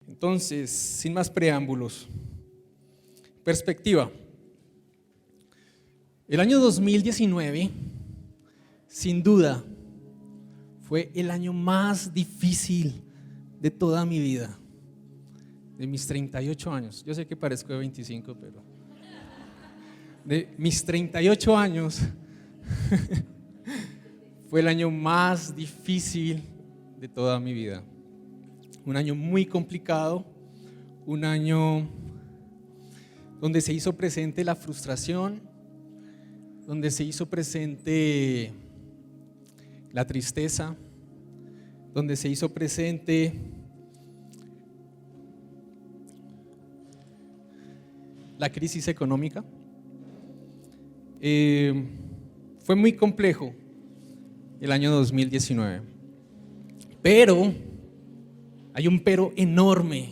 Entonces, sin más preámbulos, perspectiva. El año 2019, sin duda, fue el año más difícil de toda mi vida, de mis 38 años. Yo sé que parezco de 25, pero de mis 38 años fue el año más difícil de toda mi vida. Un año muy complicado, un año donde se hizo presente la frustración, donde se hizo presente la tristeza, donde se hizo presente la crisis económica. Fue muy complejo el año 2019, pero hay un pero enorme.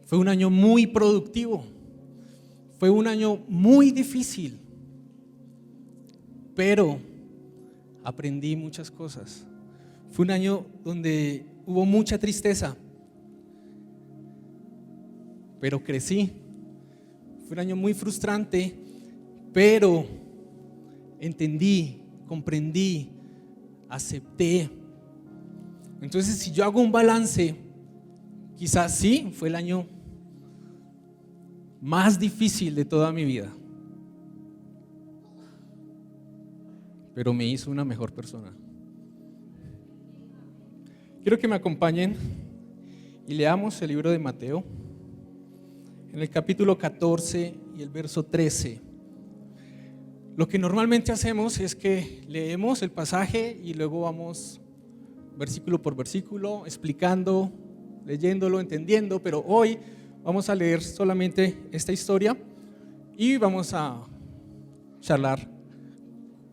Fue un año muy productivo, fue un año muy difícil, pero aprendí muchas cosas. Fue un año donde hubo mucha tristeza, pero crecí. Fue un año muy frustrante, pero entendí, comprendí, acepté. Entonces, si yo hago un balance, quizás sí, fue el año más difícil de toda mi vida, pero me hizo una mejor persona. Quiero que me acompañen y leamos el libro de Mateo, en el capítulo 14 y el verso 13. Lo que normalmente hacemos es que leemos el pasaje y luego vamos versículo por versículo, explicando, leyéndolo, entendiendo, pero hoy vamos a leer solamente esta historia y vamos a charlar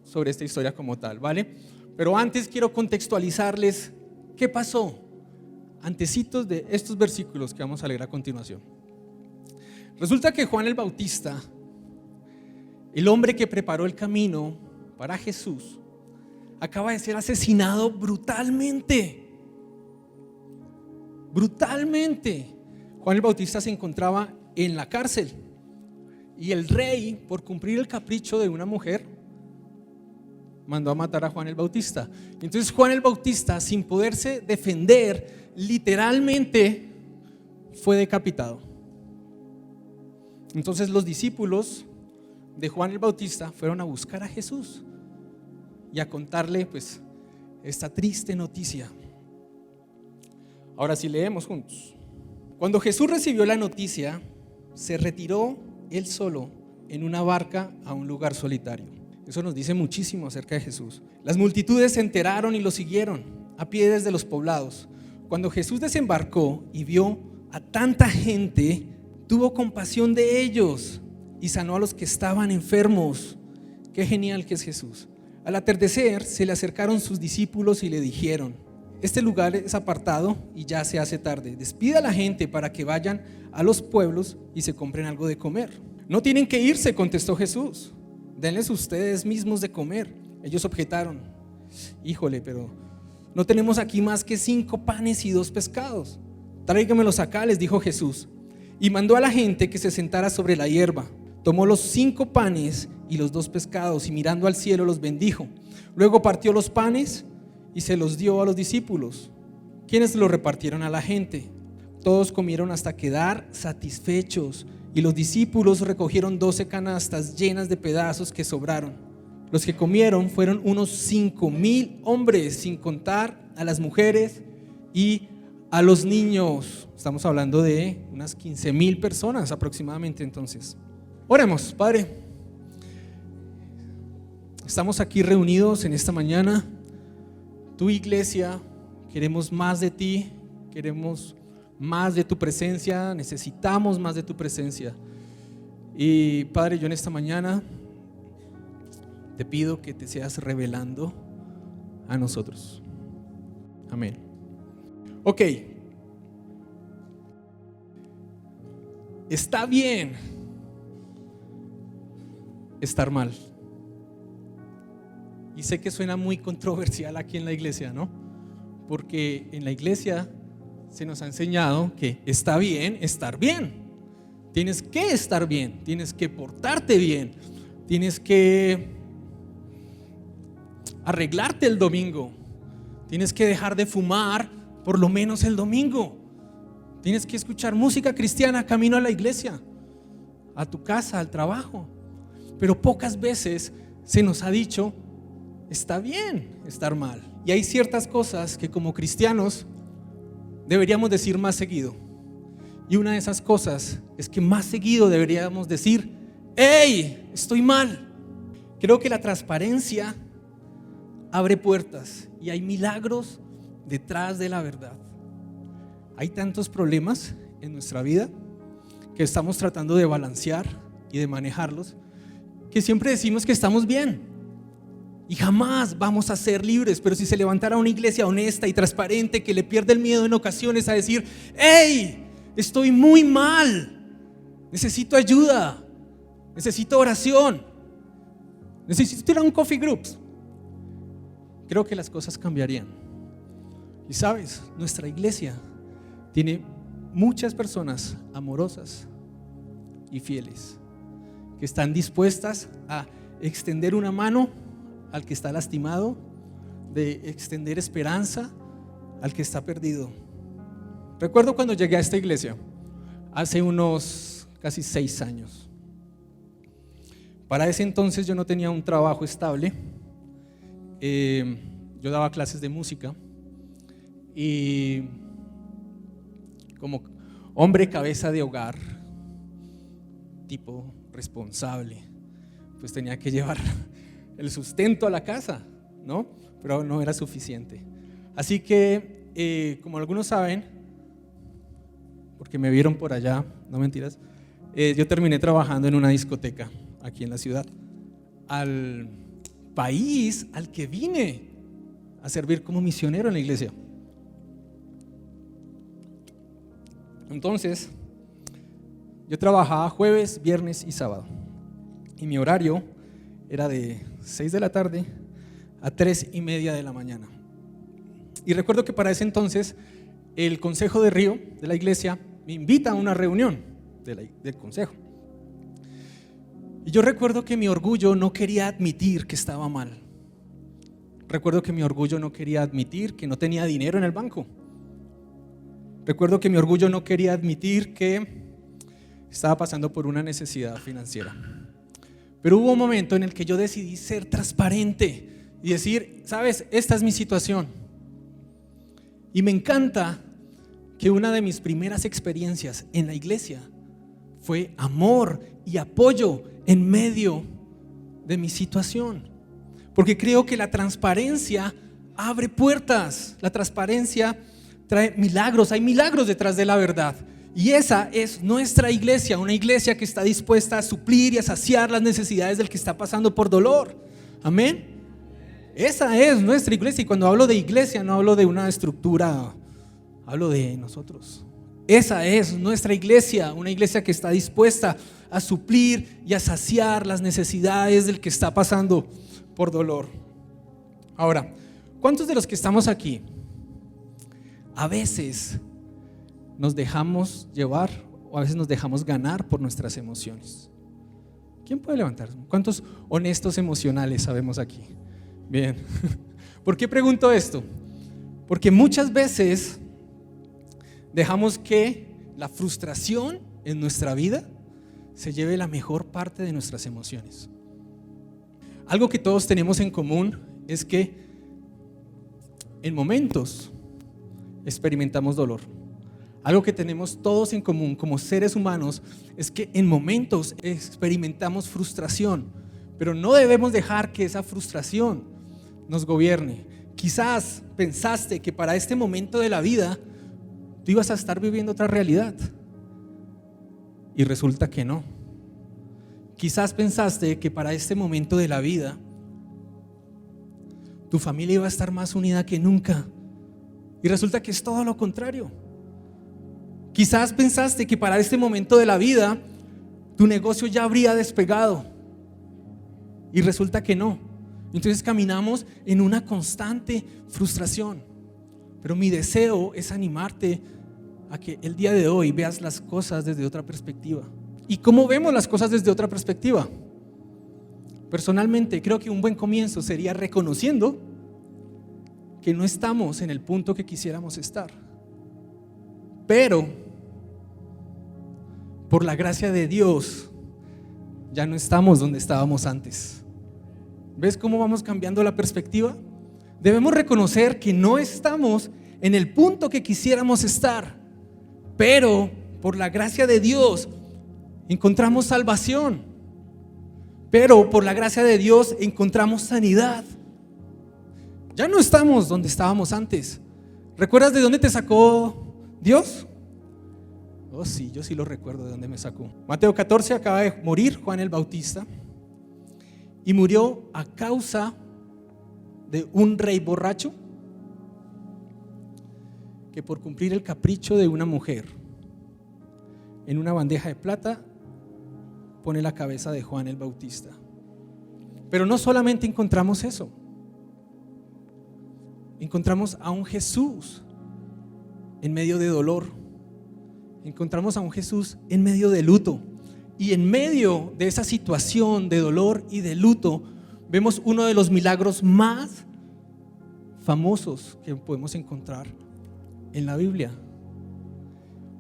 sobre esta historia como tal, ¿vale? Pero antes quiero contextualizarles qué pasó antecitos de estos versículos que vamos a leer a continuación. Resulta que Juan el Bautista, el hombre que preparó el camino para Jesús, acaba de ser asesinado brutalmente. Juan el Bautista se encontraba en la cárcel y el rey, por cumplir el capricho de una mujer, mandó a matar a Juan el Bautista. Entonces Juan el Bautista, sin poderse defender, literalmente fue decapitado. Entonces los discípulos de Juan el Bautista fueron a buscar a Jesús y a contarle pues esta triste noticia. Ahora sí leemos juntos. Cuando Jesús recibió la noticia, se retiró él solo en una barca a un lugar solitario. Eso nos dice muchísimo acerca de Jesús. Las multitudes se enteraron y lo siguieron a pie desde los poblados. Cuando Jesús desembarcó y vio a tanta gente, tuvo compasión de ellos y sanó a los que estaban enfermos. Qué genial que es Jesús. Al atardecer se le acercaron sus discípulos y le dijeron: este lugar es apartado y ya se hace tarde. Despida a la gente para que vayan a los pueblos y se compren algo de comer. No tienen que irse, contestó Jesús. Denles ustedes mismos de comer. Ellos objetaron: híjole, pero no tenemos aquí más que 5 panes y 2 pescados. Tráigamelos acá, les dijo Jesús. Y mandó a la gente que se sentara sobre la hierba. Tomó los 5 panes y los 2 pescados y mirando al cielo los bendijo. Luego partió los panes y se los dio a los discípulos, quienes los repartieron a la gente. Todos comieron hasta quedar satisfechos y los discípulos recogieron 12 canastas llenas de pedazos que sobraron. Los que comieron fueron unos 5,000 hombres, sin contar a las mujeres y a los niños. Estamos hablando de unas 15,000 personas aproximadamente. Entonces, oremos. Padre, estamos aquí reunidos en esta mañana, tu iglesia, queremos más de ti, queremos más de tu presencia, necesitamos más de tu presencia. Y Padre, yo en esta mañana te pido que te seas revelando a nosotros. Amén. Ok. Está bien estar mal. Y sé que suena muy controversial aquí en la iglesia, ¿no? Porque en la iglesia se nos ha enseñado que está bien estar bien. Tienes que estar bien, tienes que portarte bien, tienes que arreglarte el domingo, tienes que dejar de fumar por lo menos el domingo, tienes que escuchar música cristiana camino a la iglesia, a tu casa, al trabajo. Pero pocas veces se nos ha dicho, está bien estar mal. Y hay ciertas cosas que como cristianos deberíamos decir más seguido. Y una de esas cosas es que más seguido deberíamos decir, ¡hey! Estoy mal. Creo que la transparencia abre puertas y hay milagros detrás de la verdad. Hay tantos problemas en nuestra vida que estamos tratando de balancear y de manejarlos, que siempre decimos que estamos bien y jamás vamos a ser libres. Pero si se levantara una iglesia honesta y transparente que le pierde el miedo en ocasiones a decir, ¡hey! Estoy muy mal, necesito ayuda, necesito oración, necesito ir a un coffee groups, creo que las cosas cambiarían. Y sabes, nuestra iglesia tiene muchas personas amorosas y fieles que están dispuestas a extender una mano al que está lastimado, de extender esperanza al que está perdido. Recuerdo cuando llegué a esta iglesia, hace unos casi 6 años. Para ese entonces yo no tenía un trabajo estable. Yo daba clases de música y como hombre cabeza de hogar, tipo responsable, pues tenía que llevar el sustento a la casa, ¿no? Pero no era suficiente. Así que, como algunos saben, porque me vieron por allá, no mentiras, yo terminé trabajando en una discoteca aquí en la ciudad, al país al que vine a servir como misionero en la iglesia. Entonces, yo trabajaba jueves, viernes y sábado, y mi horario era de 6 de la tarde a 3:30 de la mañana. Y recuerdo que para ese entonces el consejo de Río, de la iglesia, me invita a una reunión del consejo. Y yo recuerdo que mi orgullo no quería admitir que estaba mal. Recuerdo que mi orgullo no quería admitir que no tenía dinero en el banco. Recuerdo que mi orgullo no quería admitir que estaba pasando por una necesidad financiera. Pero hubo un momento en el que yo decidí ser transparente y decir, sabes, esta es mi situación. Y me encanta que una de mis primeras experiencias en la iglesia fue amor y apoyo en medio de mi situación. Porque creo que la transparencia abre puertas, la transparencia trae milagros, hay milagros detrás de la verdad. Y esa es nuestra iglesia, una iglesia que está dispuesta a suplir y a saciar las necesidades del que está pasando por dolor. Amén. Esa es nuestra iglesia, y cuando hablo de iglesia no hablo de una estructura, hablo de nosotros. Esa es nuestra iglesia, una iglesia que está dispuesta a suplir y a saciar las necesidades del que está pasando por dolor. Ahora, ¿cuántos de los que estamos aquí a veces nos dejamos llevar o a veces nos dejamos ganar por nuestras emociones? ¿Quién puede levantar? ¿Cuántos honestos emocionales sabemos aquí? Bien. ¿Por qué pregunto esto? Porque muchas veces dejamos que la frustración en nuestra vida se lleve la mejor parte de nuestras emociones. Algo que todos tenemos en común es que en momentos experimentamos dolor. Algo que tenemos todos en común como seres humanos es que en momentos experimentamos frustración, pero no debemos dejar que esa frustración nos gobierne. Quizás pensaste que para este momento de la vida tú ibas a estar viviendo otra realidad y resulta que no. Quizás pensaste que para este momento de la vida tu familia iba a estar más unida que nunca y resulta que es todo lo contrario. Quizás pensaste que para este momento de la vida tu negocio ya habría despegado y resulta que no. Entonces caminamos en una constante frustración. Pero mi deseo es animarte a que el día de hoy veas las cosas desde otra perspectiva. ¿Y cómo vemos las cosas desde otra perspectiva? Personalmente creo que un buen comienzo sería reconociendo que no estamos en el punto que quisiéramos estar, pero por la gracia de Dios ya no estamos donde estábamos antes. ¿Ves cómo vamos cambiando la perspectiva? Debemos reconocer que no estamos en el punto que quisiéramos estar, pero por la gracia de Dios encontramos salvación, pero por la gracia de Dios encontramos sanidad. Ya no estamos donde estábamos antes. ¿Recuerdas de dónde te sacó Dios? Oh sí, yo sí lo recuerdo de dónde me sacó. Mateo 14, acaba de morir Juan el Bautista y murió a causa de un rey borracho que por cumplir el capricho de una mujer en una bandeja de plata pone la cabeza de Juan el Bautista. Pero no solamente encontramos eso, encontramos a un Jesús en medio de dolor, encontramos a un Jesús en medio de luto, y en medio de esa situación de dolor y de luto vemos uno de los milagros más famosos que podemos encontrar en la Biblia,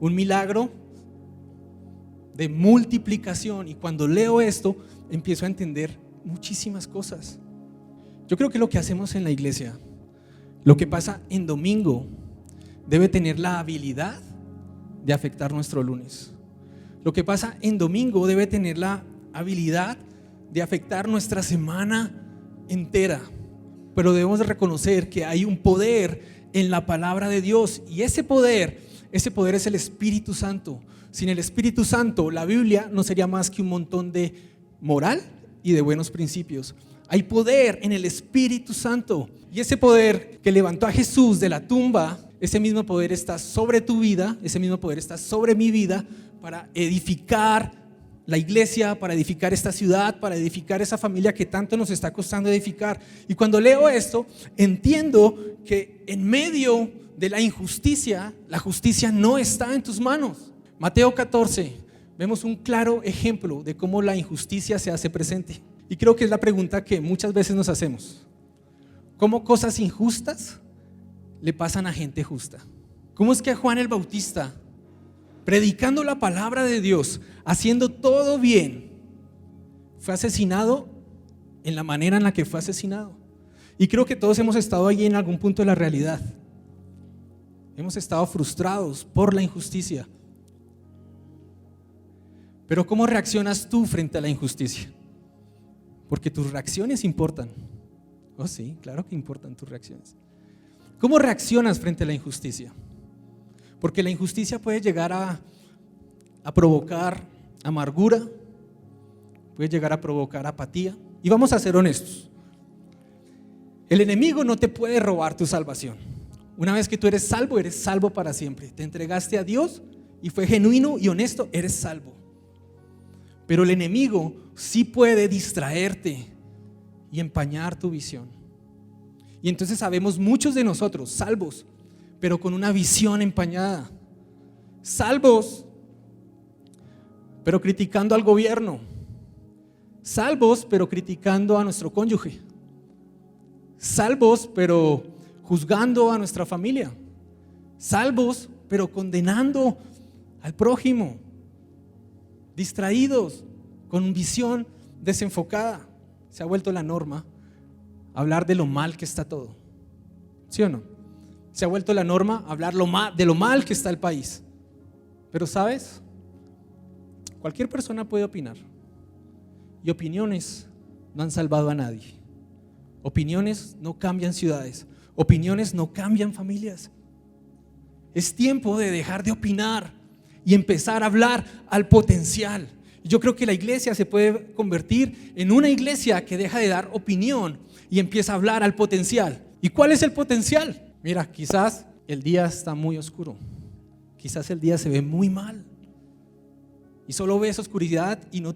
un milagro de multiplicación. Y cuando leo esto empiezo a entender muchísimas cosas. Yo creo que lo que hacemos en la iglesia, lo que pasa en domingo, debe tener la habilidad de afectar nuestro lunes. Lo que pasa en domingo debe tener la habilidad de afectar nuestra semana entera. Pero debemos de reconocer que hay un poder en la palabra de Dios, y ese poder es el Espíritu Santo. Sin el Espíritu Santo, la Biblia no sería más que un montón de moral y de buenos principios. Hay poder en el Espíritu Santo, y ese poder que levantó a Jesús de la tumba, ese mismo poder está sobre tu vida, ese mismo poder está sobre mi vida, para edificar la iglesia, para edificar esta ciudad, para edificar esa familia que tanto nos está costando edificar. Y cuando leo esto, entiendo que en medio de la injusticia, la justicia no está en tus manos. Mateo 14, vemos un claro ejemplo de cómo la injusticia se hace presente. Y creo que es la pregunta que muchas veces nos hacemos: ¿cómo cosas injustas le pasan a gente justa? ¿Cómo es que a Juan el Bautista, predicando la palabra de Dios, haciendo todo bien, fue asesinado en la manera en la que fue asesinado? Y creo que todos hemos estado allí en algún punto de la realidad. Hemos estado frustrados por la injusticia. Pero ¿cómo reaccionas tú frente a la injusticia? Porque tus reacciones importan. Oh sí, claro que importan tus reacciones. ¿Cómo reaccionas frente a la injusticia? Porque la injusticia puede llegar a provocar amargura, puede llegar a provocar apatía. Y vamos a ser honestos: el enemigo no te puede robar tu salvación. Una vez que tú eres salvo para siempre. Te entregaste a Dios y fue genuino y honesto, eres salvo. Pero el enemigo sí puede distraerte y empañar tu visión. Y entonces sabemos muchos de nosotros salvos, pero con una visión empañada. Salvos, pero criticando al gobierno. Salvos, pero criticando a nuestro cónyuge. Salvos, pero juzgando a nuestra familia. Salvos, pero condenando al prójimo. Distraídos, con visión desenfocada. Se ha vuelto la norma hablar de lo mal que está todo. ¿Sí o no? Se ha vuelto la norma hablar de lo mal que está el país. Pero ¿sabes? Cualquier persona puede opinar. Y opiniones no han salvado a nadie. Opiniones no cambian ciudades. Opiniones no cambian familias. Es tiempo de dejar de opinar y empezar a hablar al potencial. Yo creo que la iglesia se puede convertir en una iglesia que deja de dar opinión y empieza a hablar al potencial. ¿Y cuál es el potencial? Mira, quizás el día está muy oscuro, quizás el día se ve muy mal y solo ves oscuridad y no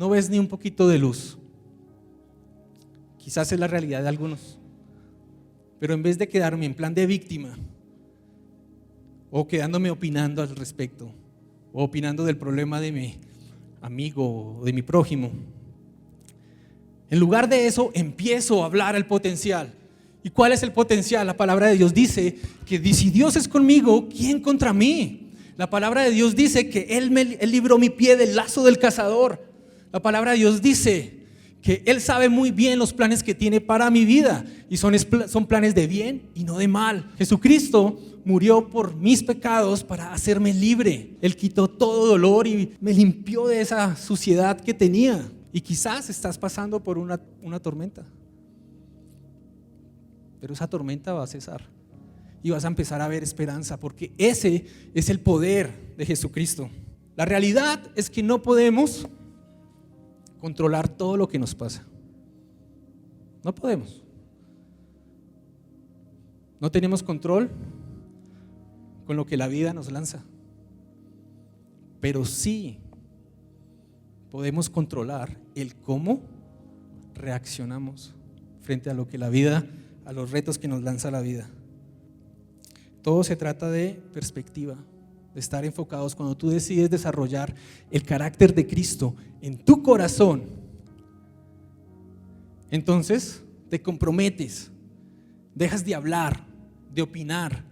ves ni un poquito de luz. Quizás es la realidad de algunos, Pero en vez de quedarme en plan de víctima o quedándome opinando al respecto o opinando del problema de mi amigo o de mi prójimo, en lugar de eso empiezo a hablar el potencial. ¿Y cuál es el potencial? La palabra de Dios dice que si Dios es conmigo, ¿quién contra mí? La palabra de Dios dice que Él libró mi pie del lazo del cazador. La palabra de Dios dice que Él sabe muy bien los planes que tiene para mi vida y son planes de bien y no de mal. Jesucristo murió por mis pecados para hacerme libre. Él quitó todo dolor y me limpió de esa suciedad que tenía. Y quizás estás pasando por una tormenta, pero esa tormenta va a cesar y vas a empezar a ver esperanza, porque ese es el poder de Jesucristo. La realidad es que no podemos controlar todo lo que nos pasa. No podemos. No tenemos control con lo que la vida nos lanza, pero sí podemos controlar el cómo reaccionamos frente a lo que la vida, a los retos que nos lanza la vida. Todo se trata de perspectiva, de estar enfocados. Cuando tú decides desarrollar el carácter de Cristo en tu corazón, entonces te comprometes, dejas de hablar, de opinar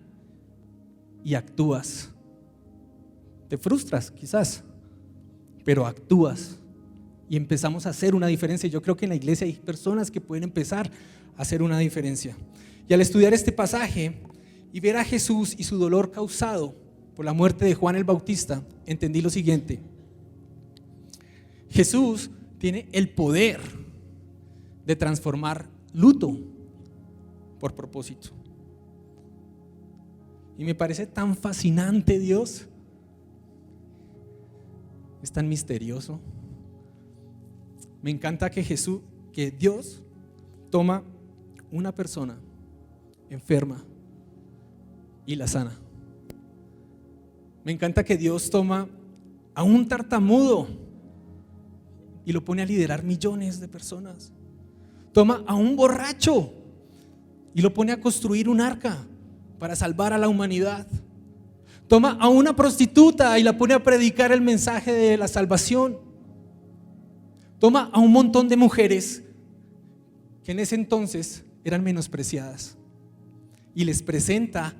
y actúas. Te frustras quizás, pero actúas y empezamos a hacer una diferencia. Yo creo que en la iglesia hay personas que pueden empezar a hacer una diferencia. Y al estudiar este pasaje y ver a Jesús y su dolor causado por la muerte de Juan el Bautista, entendí lo siguiente: Jesús tiene el poder de transformar luto por propósito. Y me parece tan fascinante Dios. Es tan misterioso. Me encanta que Dios toma una persona enferma y la sana. Me encanta que Dios toma a un tartamudo y lo pone a liderar millones de personas. Toma a un borracho y lo pone a construir un arca para salvar a la humanidad. Toma a una prostituta y la pone a predicar el mensaje de la salvación. Toma a un montón de mujeres que en ese entonces eran menospreciadas y les presenta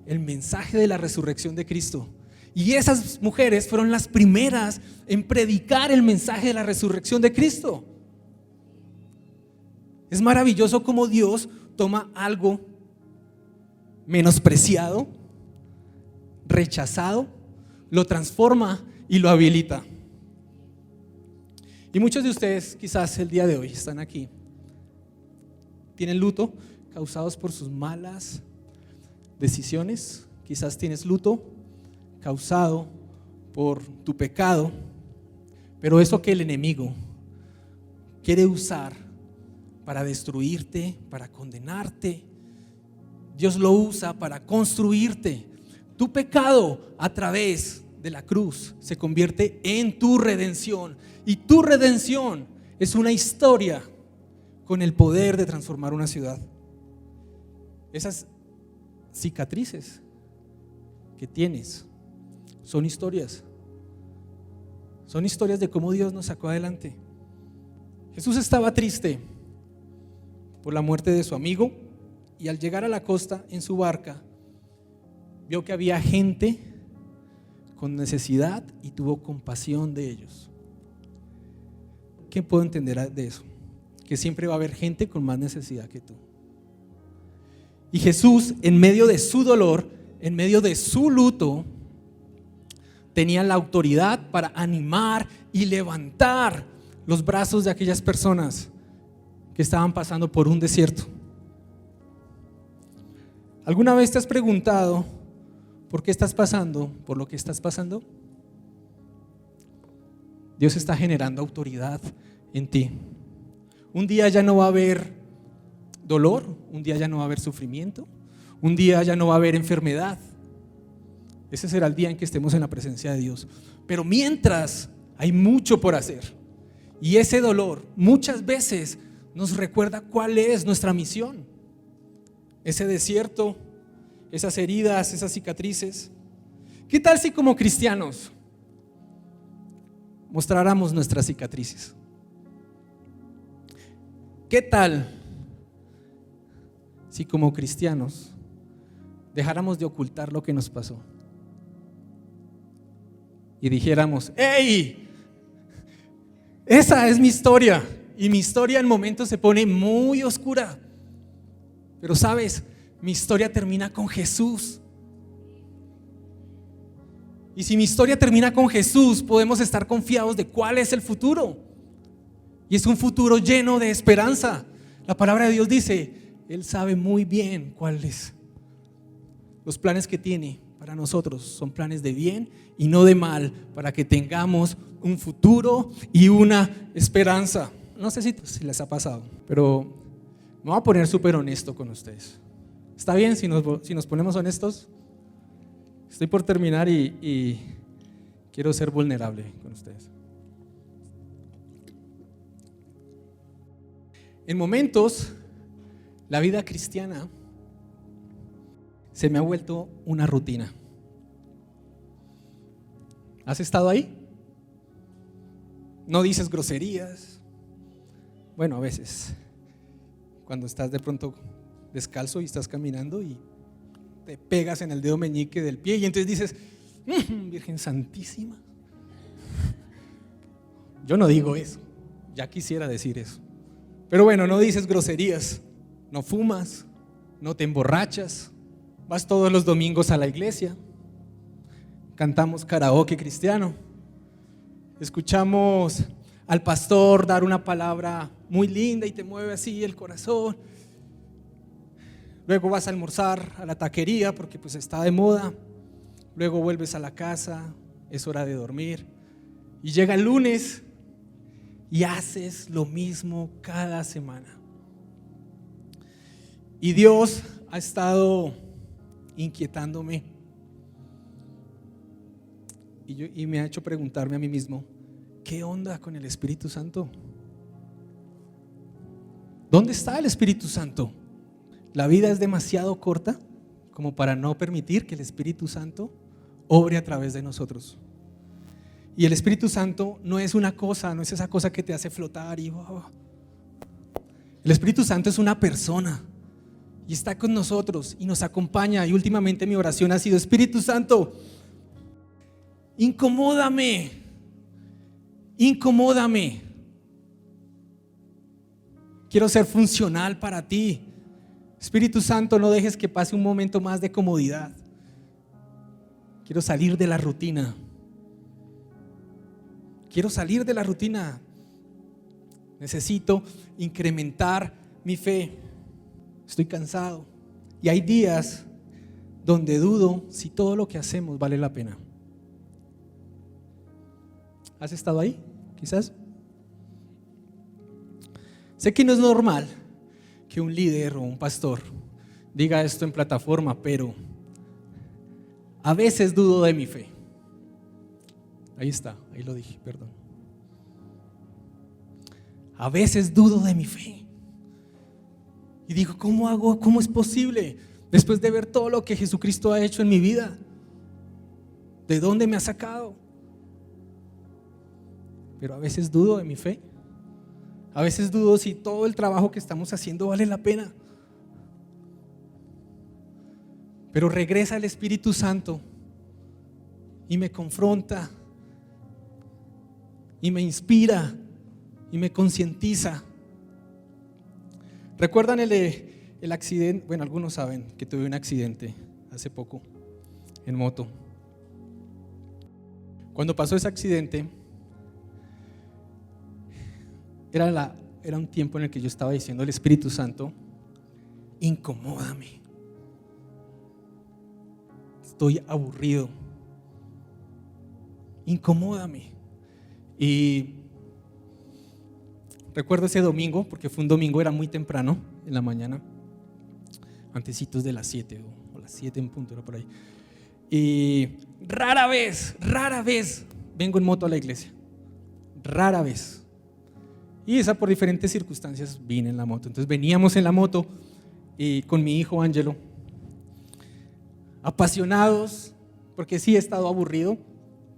el mensaje de la resurrección de Cristo. Y esas mujeres fueron las primeras en predicar el mensaje de la resurrección de Cristo. Es maravilloso cómo Dios toma algo menospreciado, rechazado, lo transforma y lo habilita. Y muchos de ustedes quizás el día de hoy están aquí, tienen luto causados por sus malas decisiones. Quizás tienes luto causado por tu pecado, pero eso que el enemigo quiere usar para destruirte, para condenarte, Dios lo usa para construirte. Tu pecado a través de la cruz se convierte en tu redención, y tu redención es una historia con el poder de transformar una ciudad. Esas cicatrices que tienes son historias de cómo Dios nos sacó adelante. Jesús estaba triste por la muerte de su amigo, y al llegar a la costa en su barca vio que había gente con necesidad y tuvo compasión de ellos. ¿Qué puedo entender de eso? Que siempre va a haber gente con más necesidad que tú. Y Jesús, en medio de su dolor, en medio de su luto, tenía la autoridad para animar y levantar los brazos de aquellas personas que estaban pasando por un desierto. ¿Alguna vez te has preguntado por qué estás pasando por lo que estás pasando? Dios está generando autoridad en ti. Un día ya no va a haber dolor, un día ya no va a haber sufrimiento, un día ya no va a haber enfermedad. Ese será el día en que estemos en la presencia de Dios. Pero mientras, hay mucho por hacer. Y ese dolor muchas veces nos recuerda cuál es nuestra misión. ese desierto, esas heridas, esas cicatrices. ¿Qué tal si como cristianos mostráramos nuestras cicatrices? ¿Qué tal si como cristianos dejáramos de ocultar lo que nos pasó y dijéramos: ¡hey! Esa es mi historia, y mi historia en momentos se pone muy oscura, pero sabes, mi historia termina con Jesús. Y si mi historia termina con Jesús, podemos estar confiados de cuál es el futuro. Y es un futuro lleno de esperanza. La palabra de Dios dice: Él sabe muy bien cuáles los planes que tiene para nosotros. Son planes de bien y no de mal, para que tengamos un futuro y una esperanza. No sé si les ha pasado, pero me voy a poner súper honesto con ustedes. ¿Está bien si nos ponemos honestos? Estoy por terminar y quiero ser vulnerable con ustedes. En momentos, la vida cristiana se me ha vuelto una rutina. ¿Has estado ahí? No dices groserías. Bueno, a veces, cuando estás de pronto descalzo y estás caminando y te pegas en el dedo meñique del pie y entonces dices: Virgen Santísima. Yo no digo eso, ya quisiera decir eso. Pero bueno, no dices groserías, no fumas, no te emborrachas, vas todos los domingos a la iglesia, cantamos karaoke cristiano, escuchamos al pastor dar una palabra muy linda y te mueve así el corazón. Luego vas a almorzar a la taquería porque pues está de moda. Luego vuelves a la casa, es hora de dormir. Y llega el lunes y haces lo mismo cada semana. Y Dios ha estado inquietándome y me ha hecho preguntarme a mí mismo: ¿qué onda con el Espíritu Santo? ¿Dónde está el Espíritu Santo? La vida es demasiado corta como para no permitir que el Espíritu Santo obre a través de nosotros. Y el Espíritu Santo no es una cosa, no es esa cosa que te hace flotar y wow. El Espíritu Santo es una persona y está con nosotros y nos acompaña. Y últimamente mi oración ha sido: Espíritu Santo, incomódame. Quiero ser funcional para ti. Espíritu Santo, no dejes que pase un momento más de comodidad. Quiero salir de la rutina. Necesito incrementar mi fe. Estoy cansado. Y hay días donde dudo si todo lo que hacemos vale la pena. ¿Has estado ahí? Quizás. Sé que no es normal que un líder o un pastor diga esto en plataforma, pero a veces dudo de mi fe. Ahí está, ahí lo dije, perdón. A veces dudo de mi fe. Y digo: ¿cómo hago? ¿Cómo es posible? Después de ver todo lo que Jesucristo ha hecho en mi vida, ¿de dónde me ha sacado? Pero a veces dudo de mi fe. A veces dudo si todo el trabajo que estamos haciendo vale la pena. Pero regresa el Espíritu Santo y me confronta y me inspira y me concientiza. ¿Recuerdan el accidente? Bueno, algunos saben que tuve un accidente hace poco en moto. Cuando pasó ese accidente, era un tiempo en el que yo estaba diciendo al Espíritu Santo: incomódame. Estoy aburrido. Incomódame. Y recuerdo ese domingo, porque fue un domingo, era muy temprano en la mañana, antecitos de las 7 o las 7 en punto, era por ahí. Y rara vez vengo en moto a la iglesia. Rara vez. Y esa por diferentes circunstancias vine en la moto. Entonces veníamos en la moto y con mi hijo Ángelo, apasionados, porque sí he estado aburrido,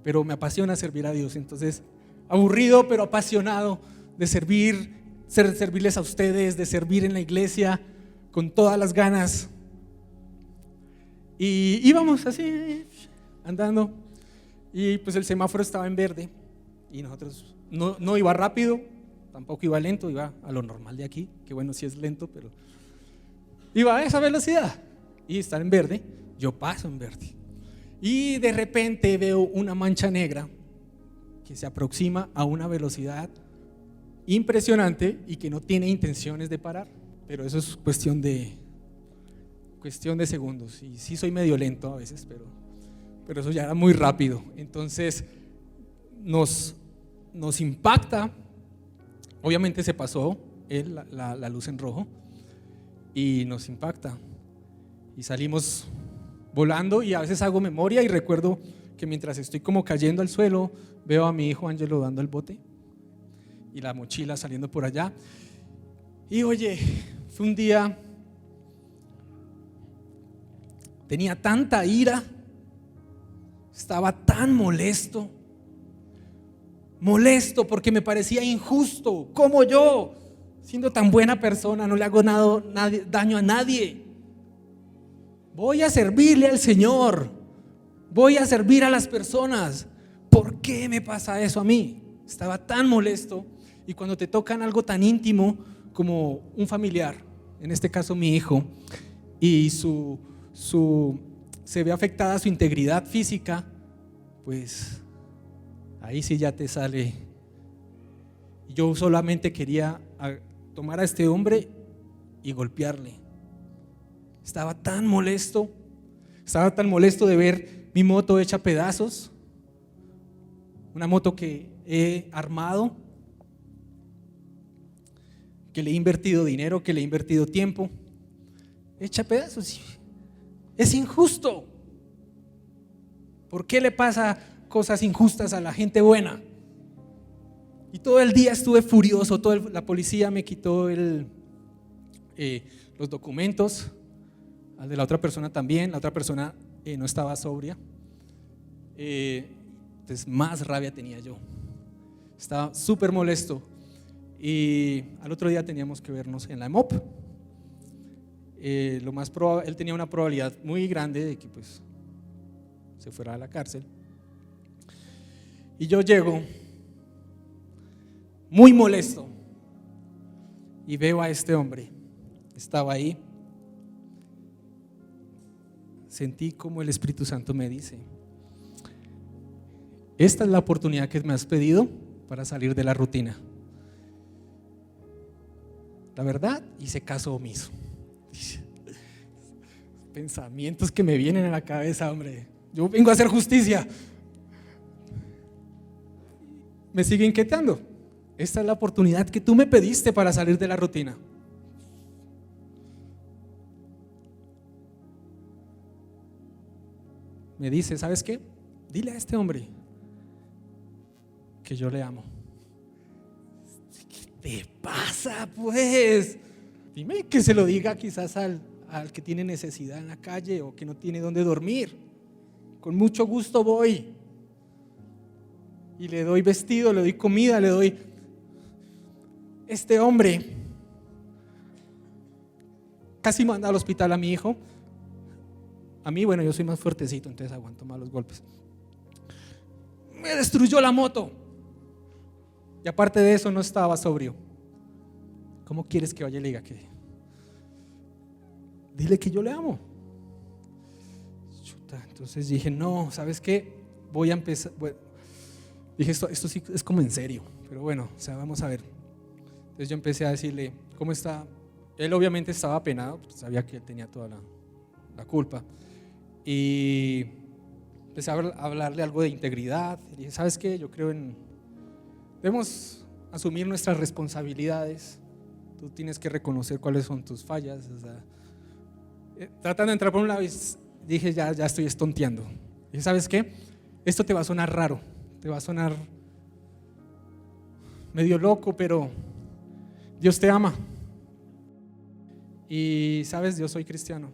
pero me apasiona servir a Dios. Entonces, aburrido pero apasionado de servirles a ustedes, de servir en la iglesia con todas las ganas. Y íbamos así, andando, y pues el semáforo estaba en verde, y nosotros no iba rápido, tampoco iba lento, iba a lo normal de aquí, que bueno, sí es lento, pero iba a esa velocidad, y está en verde, yo paso en verde, y de repente veo una mancha negra que se aproxima a una velocidad impresionante y que no tiene intenciones de parar, pero eso es cuestión de segundos, y sí soy medio lento a veces, pero eso ya era muy rápido. Entonces nos impacta. Obviamente se pasó la luz en rojo y nos impacta, y salimos volando, y a veces hago memoria y recuerdo que mientras estoy como cayendo al suelo, veo a mi hijo Ángelo dando el bote y la mochila saliendo por allá. Y oye, fue un día, tenía tanta ira, estaba tan molesto porque me parecía injusto. ¿Cómo yo, siendo tan buena persona, no le hago daño a nadie? Voy a servirle al Señor, voy a servir a las personas. ¿Por qué me pasa eso a mí? Estaba tan molesto. Y cuando te tocan algo tan íntimo como un familiar, en este caso mi hijo, y se ve afectada su integridad física, pues ahí sí ya te sale. Yo solamente quería tomar a este hombre y golpearle. Estaba tan molesto de ver mi moto hecha pedazos, una moto que he armado, que le he invertido dinero, que le he invertido tiempo, hecha pedazos. Es injusto. ¿Por qué le pasa cosas injustas a la gente buena? Y todo el día estuve furioso. La policía me quitó los documentos, al de la otra persona también. La otra persona no estaba sobria, entonces más rabia tenía yo. Estaba súper molesto, y al otro día teníamos que vernos en la EMOP. Lo más probable, él tenía una probabilidad muy grande de que pues se fuera a la cárcel. Y yo llego muy molesto y veo a este hombre. Estaba ahí. Sentí como el Espíritu Santo me dice: esta es la oportunidad que me has pedido para salir de la rutina. La verdad, hice caso omiso. Pensamientos que me vienen a la cabeza, hombre. Yo vengo a hacer justicia. Me sigue inquietando. Esta es la oportunidad que tú me pediste para salir de la rutina. Me dice: ¿sabes qué? Dile a este hombre que yo le amo. ¿Qué te pasa, pues? Dime que se lo diga quizás al que tiene necesidad en la calle o que no tiene dónde dormir. Con mucho gusto voy y le doy vestido, le doy comida, le doy. Este hombre casi manda al hospital a mi hijo. A mí, bueno, yo soy más fuertecito, entonces aguanto más los golpes. Me destruyó la moto. Y aparte de eso, no estaba sobrio. ¿Cómo quieres que vaya y le diga que? Dile que yo le amo. Chuta, entonces dije: no, ¿sabes qué? Voy a empezar. Bueno, dije: esto sí es como en serio, pero bueno, o sea, vamos a ver. Entonces yo empecé a decirle: ¿cómo está? Él obviamente estaba apenado, porque sabía que él tenía toda la culpa. Y empecé a hablarle algo de integridad. Y dije: ¿sabes qué? Yo creo debemos asumir nuestras responsabilidades. Tú tienes que reconocer cuáles son tus fallas. O sea, tratando de entrar por un lado, y dije: ya estoy estonteando. Dije: ¿sabes qué? Esto te va a sonar raro, te va a sonar medio loco, pero Dios te ama. Y sabes, yo soy cristiano.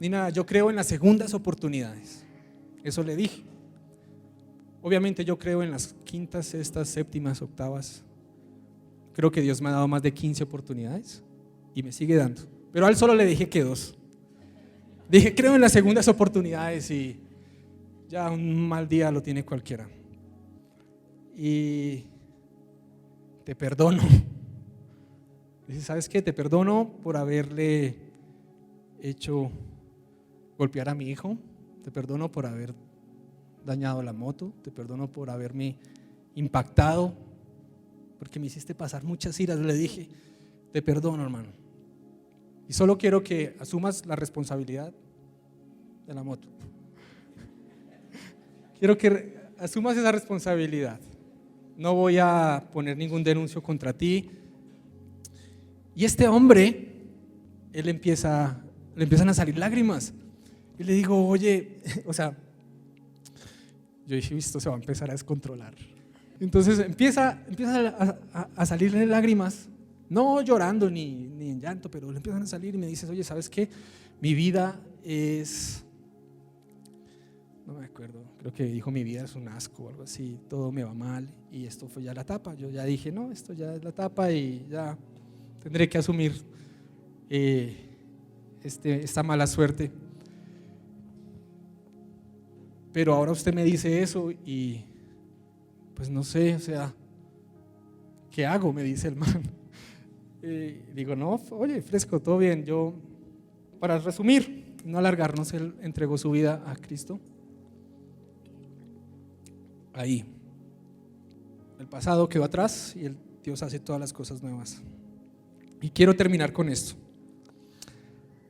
Ni nada, yo creo en las segundas oportunidades. Eso le dije. Obviamente yo creo en las quintas, sextas, séptimas, octavas. Creo que Dios me ha dado más de 15 oportunidades y me sigue dando. Pero a él solo le dije que 2. Dije, creo en las segundas oportunidades y ya un mal día lo tiene cualquiera. Y te perdono. Dice, ¿sabes qué? Te perdono por haberle hecho golpear a mi hijo. Te perdono por haber dañado la moto. Te perdono por haberme impactado, porque me hiciste pasar muchas iras. Le dije, te perdono, hermano. Y solo quiero que asumas la responsabilidad de la moto. Quiero que asumas esa responsabilidad. No voy a poner ningún denuncio contra ti. Y este hombre, le empiezan a salir lágrimas. Y le digo, oye, o sea, yo dije, esto se va a empezar a descontrolar. Entonces empieza a salirle lágrimas, no llorando ni en llanto, pero le empiezan a salir y me dices, oye, ¿sabes qué? Mi vida es, no me acuerdo, creo que dijo mi vida es un asco o algo así, todo me va mal y esto fue ya la etapa. Yo ya dije, no, esto ya es la etapa y ya tendré que asumir esta mala suerte. Pero ahora usted me dice eso y pues no sé, o sea, ¿qué hago? Me dice el man. Digo, no, oye, fresco, todo bien. Yo, para resumir, no alargarnos, él entregó su vida a Cristo. Ahí. El pasado quedó atrás y Dios hace todas las cosas nuevas. Y quiero terminar con esto.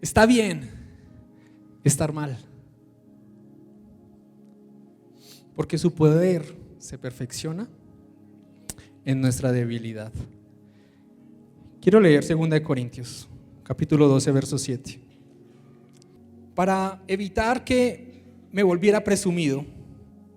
Está bien estar mal, porque su poder se perfecciona en nuestra debilidad. Quiero leer 2 Corintios, capítulo 12, verso 7. Para evitar que me volviera presumido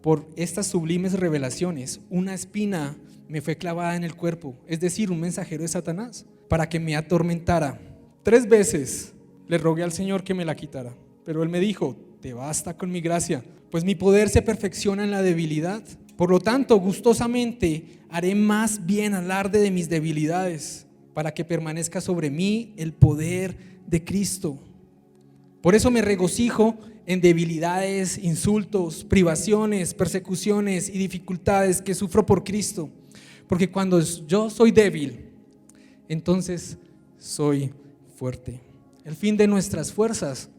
por estas sublimes revelaciones, una espina me fue clavada en el cuerpo, es decir, un mensajero de Satanás, para que me atormentara. 3 veces le rogué al Señor que me la quitara, pero Él me dijo, te basta con mi gracia, pues mi poder se perfecciona en la debilidad. Por lo tanto, gustosamente haré más bien alarde de mis debilidades, para que permanezca sobre mí el poder de Cristo. Por eso me regocijo en debilidades, insultos, privaciones, persecuciones y dificultades que sufro por Cristo, porque cuando yo soy débil, entonces soy fuerte. El fin de nuestras fuerzas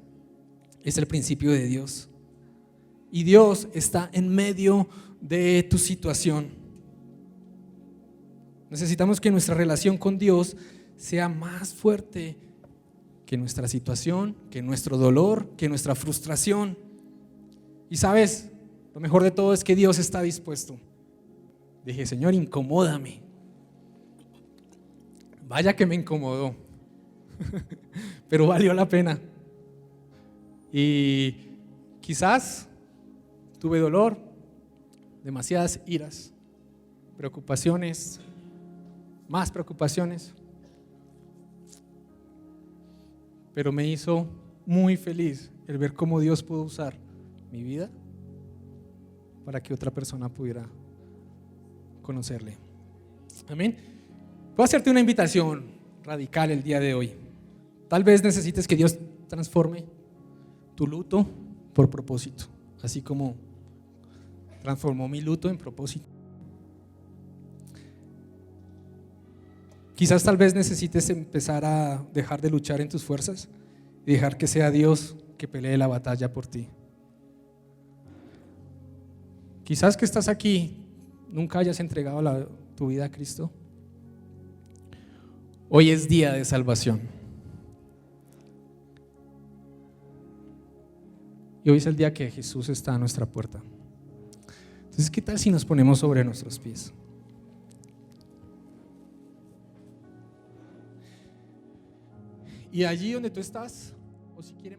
es el principio de Dios, y Dios está en medio de tu situación. Necesitamos que nuestra relación con Dios sea más fuerte que nuestra situación, que nuestro dolor, que nuestra frustración. Y sabes, lo mejor de todo es que Dios está dispuesto. Dije, Señor, incomódame. Vaya que me incomodó, pero valió la pena. Y quizás tuve dolor, demasiadas iras, preocupaciones, más preocupaciones, pero me hizo muy feliz el ver cómo Dios pudo usar mi vida para que otra persona pudiera conocerle. Amén. Voy a hacerte una invitación radical el día de hoy. Tal vez necesites que Dios transforme tu luto por propósito, así como transformó mi luto en propósito. Quizás tal vez necesites empezar a dejar de luchar en tus fuerzas y dejar que sea Dios que pelee la batalla por ti. Quizás que estás aquí, nunca hayas entregado tu vida a Cristo. Hoy es día de salvación. Y hoy es el día que Jesús está a nuestra puerta. Entonces, ¿qué tal si nos ponemos sobre nuestros pies? Y allí donde tú estás, o si quieren